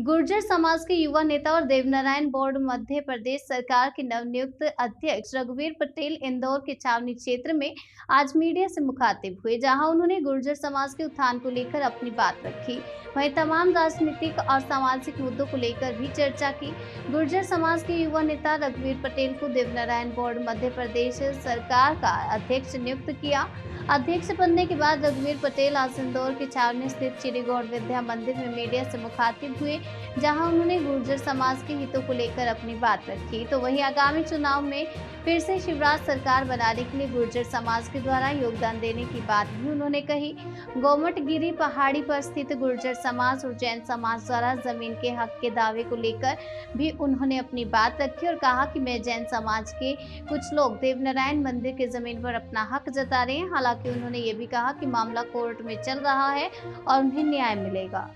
गुर्जर समाज के युवा नेता और देवनारायण बोर्ड मध्य प्रदेश सरकार के नवनियुक्त अध्यक्ष रघुवीर पटेल इंदौर के छावनी क्षेत्र में आज मीडिया से मुखातिब हुए, जहां उन्होंने गुर्जर समाज के उत्थान को लेकर अपनी बात रखी। वहीं तमाम राजनीतिक और सामाजिक मुद्दों को लेकर भी चर्चा की। गुर्जर समाज के युवा नेता रघुवीर पटेल को देवनारायण बोर्ड मध्य प्रदेश सरकार का अध्यक्ष नियुक्त किया। अध्यक्ष बनने के बाद रघुवीर पटेल आज इंदौर के छावनी स्थित श्री गौड़ विद्या मंदिर में मीडिया से मुखातिब हुए, जहां उन्होंने गुर्जर समाज के हितों को लेकर अपनी बात रखी। तो वहीं आगामी चुनाव में फिर से शिवराज सरकार बनाने के लिए गुर्जर समाज के द्वारा योगदान देने की बात भी उन्होंने कही। गोमटगिरी पहाड़ी पर स्थित गुर्जर समाज और जैन समाज द्वारा जमीन के हक के दावे को लेकर भी उन्होंने अपनी बात रखी और कहा कि मैं जैन समाज के कुछ लोग देवनारायण मंदिर के जमीन पर अपना हक जता रहे हैं। हालांकि उन्होंने ये भी कहा कि मामला कोर्ट में चल रहा है और उन्हें न्याय मिलेगा।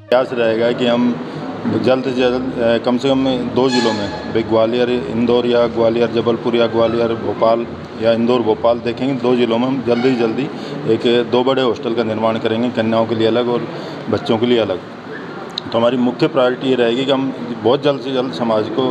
प्रयास रहेगा कि हम जल्द से जल्द कम से कम 2 जिलों में ग्वालियर इंदौर या ग्वालियर जबलपुर या ग्वालियर भोपाल या इंदौर भोपाल देखेंगे। 2 जिलों में हम जल्दी एक 2 बड़े हॉस्टल का निर्माण करेंगे, कन्याओं के लिए अलग और बच्चों के लिए अलग। तो हमारी मुख्य प्रायोरिटी ये रहेगी कि हम बहुत जल्द से जल्द समाज को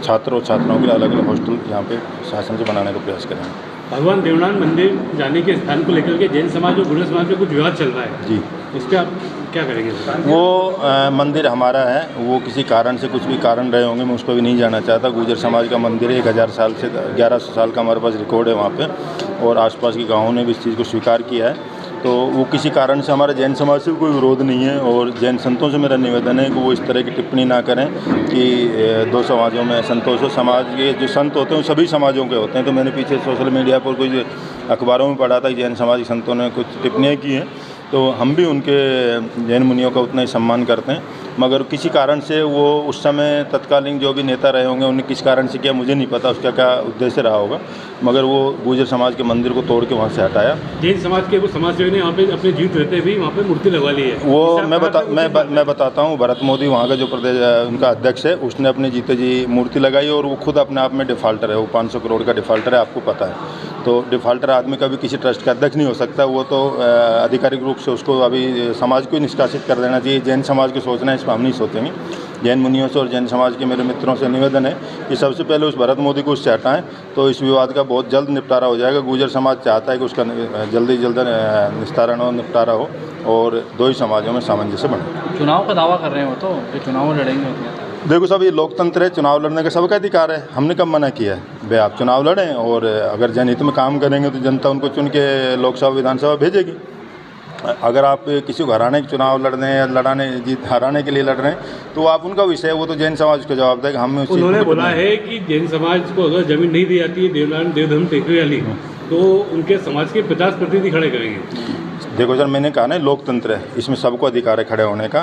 छात्र और छात्राओं के लिए अलग अलग हॉस्टल यहाँ पे शासन से बनाने का प्रयास करेंगे। भगवान देवनारायण मंदिर जाने के स्थान को लेकर के जैन समाज और गुर्जर समाज में कुछ विवाद चल रहा है जी, इस पर आप क्या करेंगे? वो मंदिर हमारा है, वो किसी कारण से कुछ भी कारण रहे होंगे, मैं उस पर भी नहीं जाना चाहता। गुर्जर समाज का मंदिर है, 1000 साल से 1100 साल का हमारे पास रिकॉर्ड है वहाँ पे, और आसपास के गाँवों ने भी इस चीज़ को स्वीकार किया है। तो वो किसी कारण से हमारे जैन समाज से कोई विरोध नहीं है, और जैन संतों से मेरा निवेदन है कि वो इस तरह की टिप्पणी ना करें कि 2 समाजों में संतों से। समाज के जो संत होते हैं वो सभी समाजों के होते हैं। तो मैंने पीछे सोशल मीडिया पर कुछ अखबारों में पढ़ा था कि जैन समाज के संतों ने कुछ टिप्पणियाँ की हैं, तो हम भी उनके जैन मुनियों का उतना ही सम्मान करते हैं। मगर किसी कारण से वो उस समय तत्कालीन जो भी नेता रहे होंगे उन्हें किस कारण से किया मुझे नहीं पता, उसका क्या उद्देश्य रहा होगा, मगर वो गुर्जर समाज के मंदिर को तोड़ के वहाँ से हटाया। जैन समाज के वो समाजसेवी ने वहाँ पे अपने जीवित रहते भी वहाँ पे मूर्ति लगवा ली है। वो मैं बताता हूँ, भरत मोदी वहाँ का जो प्रदेश उनका अध्यक्ष है, उसने अपने जीते जी मूर्ति लगाई, और वो खुद अपने आप में डिफ़ाल्टर है। वो 500 करोड़ का डिफ़ाल्टर है, आपको पता है। तो डिफ़ाल्टर आदमी कभी किसी ट्रस्ट का अध्यक्ष नहीं हो सकता। वो तो आधिकारिक रूप से उसको अभी समाज को निष्कासित कर देना चाहिए। जैन समाज के सोचना है, इस पर हम नहीं सोचेंगे। जैन मुनियों से और जैन समाज के मेरे मित्रों से निवेदन है कि सबसे पहले उस भरत मोदी को उससे हटाएं, तो इस विवाद का बहुत जल्द निपटारा हो जाएगा। गुर्जर समाज चाहता है कि उसका जल्दी निस्तारण हो, निपटारा हो, और 2 ही समाजों में सामंजस्य बने। चुनाव का दावा कर रहे हो तो ये चुनाव लड़ेंगे? देखो साहब, ये लोकतंत्र है, चुनाव लड़ने का सबका अधिकार है। हमने कब मना किया है भाई आप चुनाव लड़ें, और अगर जनहित में काम करेंगे तो जनता उनको चुन के लोकसभा विधानसभा भेजेगी। अगर आप किसी को हराने के चुनाव लड़ रहे हैं या हराने के लिए लड़ रहे हैं तो आप उनका विषय है, वो तो जैन समाज को जवाब देगा। हम उन्होंने बोला है कि जैन समाज को अगर जमीन नहीं दी जाती है देवनारायण देवधर्म टेकरी वाली, तो उनके समाज के 50% खड़े करेंगे। देखो सर, मैंने कहा ना लोकतंत्र है, इसमें सबको अधिकार है खड़े होने का।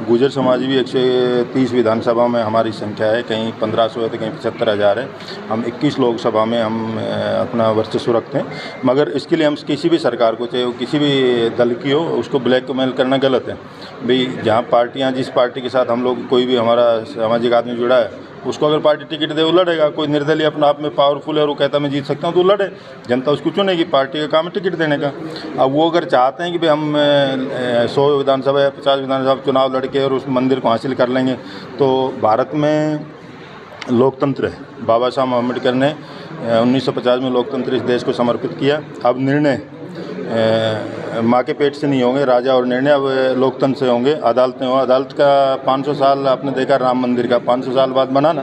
गुर्जर समाज भी 130 विधानसभा में हमारी संख्या है, कहीं 1500 है तो कहीं 75,000 है। हम 21 लोकसभा में हम अपना वर्चस्व रखते हैं। मगर इसके लिए हम किसी भी सरकार को, चाहे वो किसी भी दल की हो, उसको ब्लैकमेल करना गलत है। भाई जहाँ पार्टियाँ, जिस पार्टी के साथ हम लोग, कोई भी हमारा सामाजिक आदमी जुड़ा है, उसको अगर पार्टी टिकट दे वो लड़ेगा। कोई निर्दलीय अपने आप में पावरफुल है और वो कहता मैं जीत सकता हूँ तो लड़े, जनता उसको चुनेगी। पार्टी का काम है टिकट देने का। अब वो अगर चाहते हैं कि भाई हम 100 विधानसभा या 50 विधानसभा चुनाव लड़के और उस मंदिर को हासिल कर लेंगे, तो भारत में लोकतंत्र है। बाबा साहब अम्बेडकर ने 1950 में लोकतंत्र इस देश को समर्पित किया। अब निर्णय माँ के पेट से नहीं होंगे राजा और निर्णय, अब लोकतंत्र से होंगे। अदालतें हो, अदालत का 500 साल आपने देखा राम मंदिर का 500 साल बाद बना ना,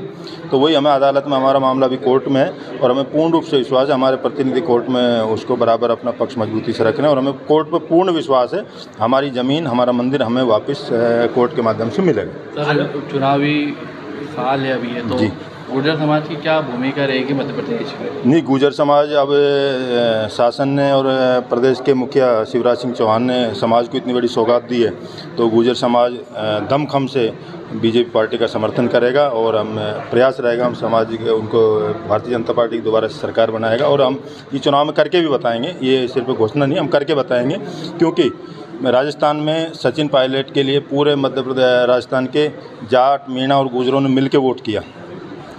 तो वही हमें अदालत में हमारा मामला भी कोर्ट में है, और हमें पूर्ण रूप से विश्वास है हमारे प्रतिनिधि कोर्ट में उसको बराबर अपना पक्ष मजबूती से रख रहे हैं, और हमें कोर्ट पर पूर्ण विश्वास है हमारी ज़मीन, हमारा मंदिर हमें वापस कोर्ट के माध्यम से मिलेगा। सर, चुनावी साल है अभी है, तो गुर्जर समाज की क्या भूमिका रहेगी मध्य प्रदेश में? नहीं, गुर्जर समाज अब शासन ने और प्रदेश के मुखिया शिवराज सिंह चौहान ने समाज को इतनी बड़ी सौगात दी है, तो गुर्जर समाज दमखम से बीजेपी पार्टी का समर्थन करेगा, और हम प्रयास रहेगा हम समाज के उनको भारतीय जनता पार्टी की दोबारा सरकार बनाएगा। और हम ये चुनाव में करके भी बताएंगे, ये सिर्फ घोषणा नहीं, हम करके बताएंगे। क्योंकि राजस्थान में सचिन पायलट के लिए पूरे मध्य प्रदेश राजस्थान के जाट, मीणा और गुर्जरों ने मिल के वोट किया।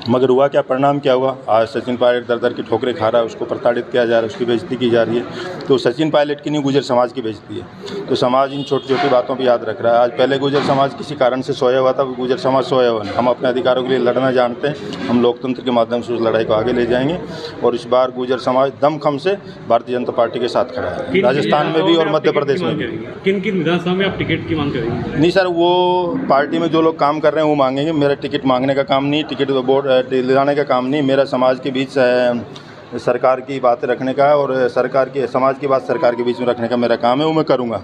मगर हुआ क्या, परिणाम क्या हुआ, आज सचिन पायलट दर दर की ठोकरें खा रहा है, उसको प्रताड़ित किया जा रहा है, उसकी बेइज्जती की जा रही है। तो सचिन पायलट की नहीं, गुर्जर समाज की बेइज्जती है। तो समाज इन छोटी छोटी बातों पर याद रख रहा है। आज पहले गुर्जर समाज किसी कारण से सोया हुआ था, गुर्जर समाज सोया हुआ नहीं। हम अपने अधिकारों के लिए लड़ना जानते हैं, हम लोकतंत्र के माध्यम से उस लड़ाई को आगे ले जाएंगे। और इस बार गुर्जर समाज दमखम से भारतीय जनता पार्टी के साथ खड़ा है, राजस्थान में भी और मध्य प्रदेश में भी। किन किन विधानसभा में आप टिकट की मांग करेंगे? नहीं सर, वो पार्टी में जो लोग काम कर रहे हैं वो मांगेंगे। मेरा टिकट मांगने का काम नहीं, टिकट बोर्ड दिलाने का काम नहीं। मेरा समाज के बीच सरकार की बातें रखने का और सरकार की समाज की बात सरकार के बीच में रखने का मेरा काम है, वो मैं करूँगा।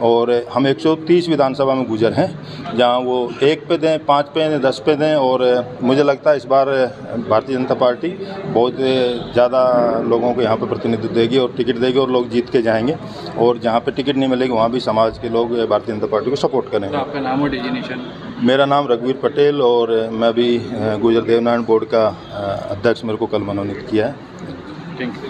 और हम 130 विधानसभा में गुजर हैं, जहां वो 1 पे दें, 5 पे दें, 10 पे दें। और मुझे लगता है इस बार भारतीय जनता पार्टी बहुत ज़्यादा लोगों को यहाँ पे प्रतिनिधित्व देगी और टिकट देगी और लोग जीत के जाएंगे। और जहाँ पे टिकट नहीं मिलेगी वहाँ भी समाज के लोग भारतीय जनता पार्टी को सपोर्ट करेंगे। तो आपका नाम और डिजिग्नेशन? मेरा नाम रघुवीर पटेल और मैं भी गुर्जर देवनारायण बोर्ड का अध्यक्ष मेरे को कल मनोनीत किया है। Thank you.